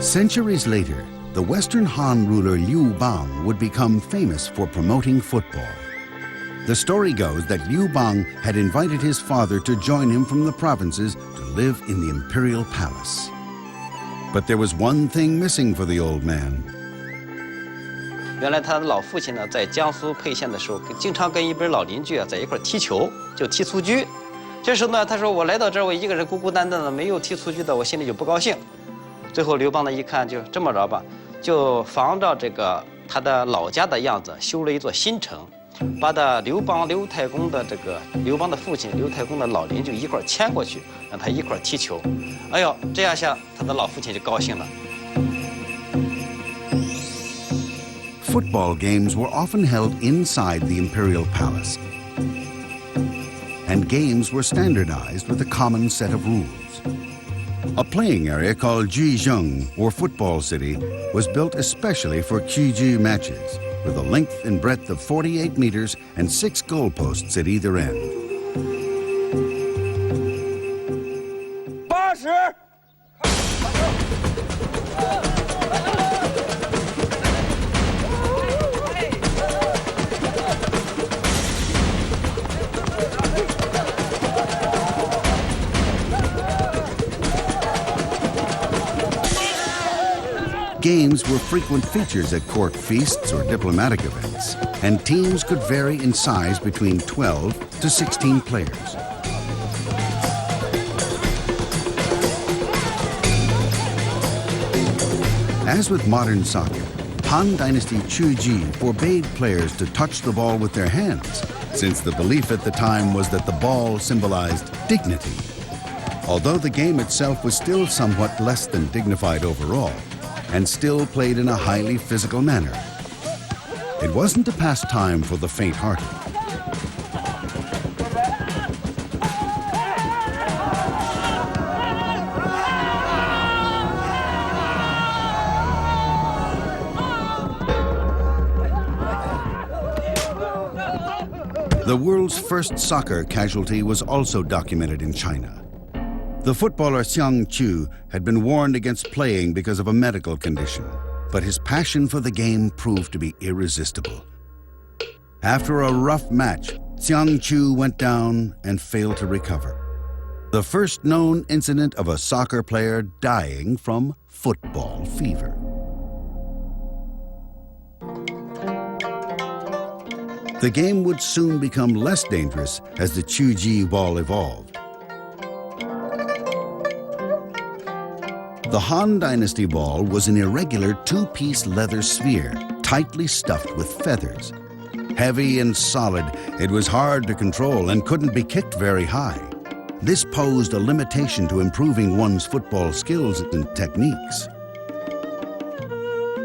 Centuries later, the Western Han ruler Liu Bang would become famous for promoting football. The story goes that Liu Bang had invited his father to join him from the provinces to live in the imperial palace. But there was one thing missing for the old man. 原来他的老父亲呢，在江苏沛县的时候，经常跟一边老邻居啊在一块踢球，就踢蹴鞠。这时候呢，他说我来到这儿，我一个人孤孤单单的，没有踢蹴鞠的，我心里就不高兴。最后刘邦呢一看，就这么着吧，就仿照这个他的老家的样子，修了一座新城，把他刘太公的这个刘邦的父亲刘太公的老邻居一块迁过去，让他一块踢球。哎呦，这样下他的老父亲就高兴了。 Football games were often held inside the imperial palace, and games were standardized with a common set of rules. A playing area called Jizheng, or Football City, was built especially for Qiju matches, with a length and breadth of 48 meters and 6 goalposts at either end. 80。 Games were frequent features at court feasts or diplomatic events, and teams could vary in size between 12 to 16 players. As with modern soccer, Han Dynasty Chuji forbade players to touch the ball with their hands, since the belief at the time was that the ball symbolized dignity. Although the game itself was still somewhat less than dignified overall, and still played in a highly physical manner. It wasn't a pastime for the faint-hearted. The world's first soccer casualty was also documented in China. The footballer Xiang Chu had been warned against playing because of a medical condition, but his passion for the game proved to be irresistible. After a rough match, Xiang Chu went down and failed to recover. The first known incident of a soccer player dying from football fever. The game would soon become less dangerous as the Chuji ball evolved. The Han Dynasty ball was an irregular two-piece leather sphere, tightly stuffed with feathers. Heavy and solid, it was hard to control and couldn't be kicked very high. This posed a limitation to improving one's football skills and techniques.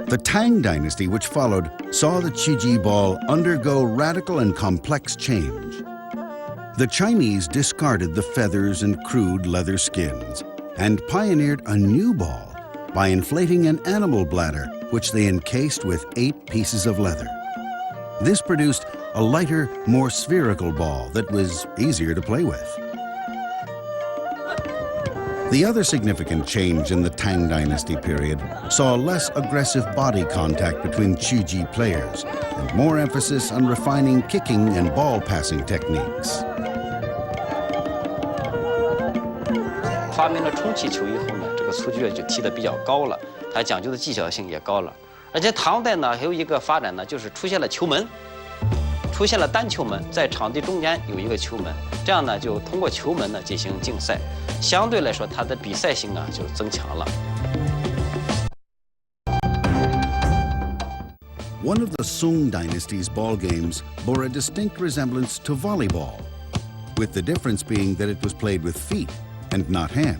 The Tang Dynasty, which followed, saw the Qiji ball undergo radical and complex change. The Chinese discarded the feathers and crude leather skins and pioneered a new ball by inflating an animal bladder, which they encased with 8 pieces of leather. This produced a lighter, more spherical ball that was easier to play with. The other significant change in the Tang Dynasty period saw less aggressive body contact between Chuji players and more emphasis on refining kicking and ball passing techniques. 发明了充气球以后呢，这个蹴鞠就踢得比较高了，它讲究的技巧性也高了。而且唐代呢还有一个发展呢，就是出现了球门，出现了单球门，在场地中间有一个球门，这样呢就通过球门呢进行竞赛，相对来说它的比赛性啊就增强了。One of the Sung Dynasty's ball games bore a distinct resemblance to volleyball, with the difference being that it was played with feet and not hands.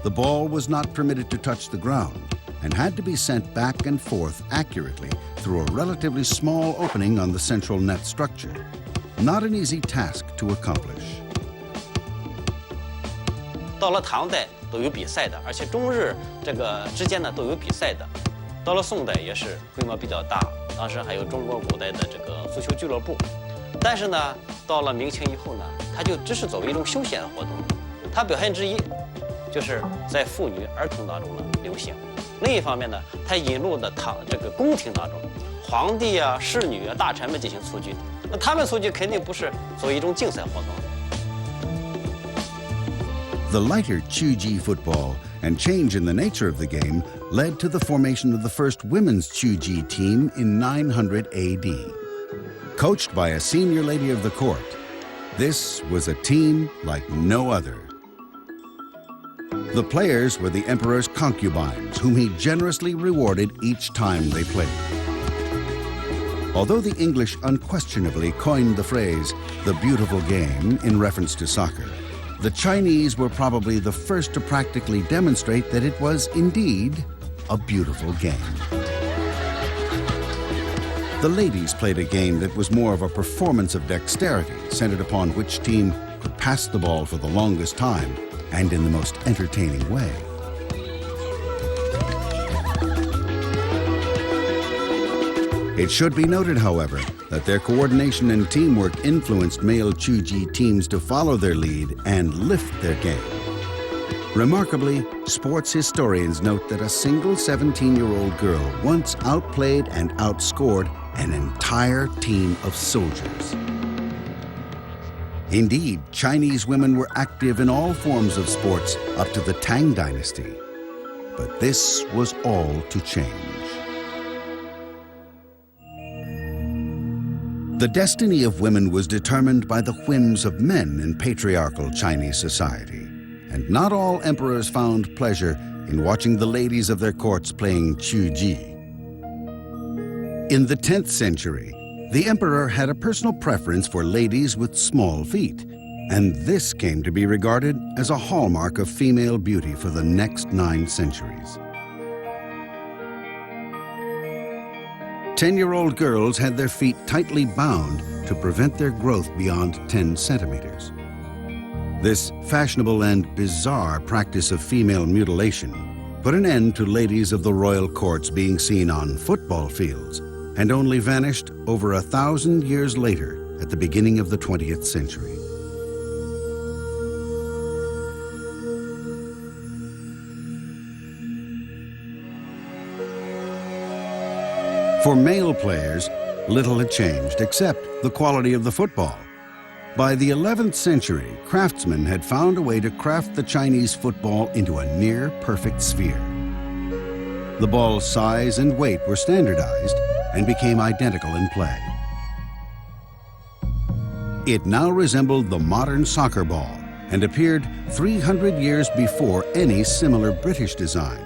The ball was not permitted to touch the ground and had to be sent back and forth accurately through a relatively small opening on the central net structure. Not an easy task to accomplish. 到了唐代都有比赛的，而且中日这个之间呢都有比赛的。到了宋代也是规模比较大，当时还有中国古代的这个足球俱乐部。但是呢，到了明清以后呢，它就只是作为一种休闲活动。它表现之一就是在妇女、儿童当中呢流行。另一方面呢，它引入的这个宫廷当中，皇帝啊、侍女啊、大臣们进行蹴鞠，那他们蹴鞠肯定不是作为一种竞赛活动。 The lighter Chuji football and change in the nature of the game led to the formation of the first women's Chuji team in 900 AD. Coached by a senior lady of the court, this was a team like no other. The players were the emperor's concubines, whom he generously rewarded each time they played. Although the English unquestionably coined the phrase, the beautiful game, in reference to soccer, the Chinese were probably the first to practically demonstrate that it was indeed a beautiful game. The ladies played a game that was more of a performance of dexterity, centered upon which team could pass the ball for the longest time and in the most entertaining way. It should be noted, however, that their coordination and teamwork influenced male Chuji teams to follow their lead and lift their game. Remarkably, sports historians note that a single 17-year-old girl once outplayed and outscored an entire team of soldiers. Indeed, Chinese women were active in all forms of sports up to the Tang Dynasty. But this was all to change. The destiny of women was determined by the whims of men in patriarchal Chinese society, and not all emperors found pleasure in watching the ladies of their courts playing Chuji. In the 10th century, the emperor had a personal preference for ladies with small feet, and this came to be regarded as a hallmark of female beauty for the next 9 centuries. 10-year-old girls had their feet tightly bound to prevent their growth beyond 10 centimeters. This fashionable and bizarre practice of female mutilation put an end to ladies of the royal courts being seen on football fields, and only vanished over 1,000 years later at the beginning of the 20th century. For male players, little had changed except the quality of the football. By the 11th century, craftsmen had found a way to craft the Chinese football into a near-perfect sphere. The ball's size and weight were standardized and became identical in play. It now resembled the modern soccer ball and appeared 300 years before any similar British design,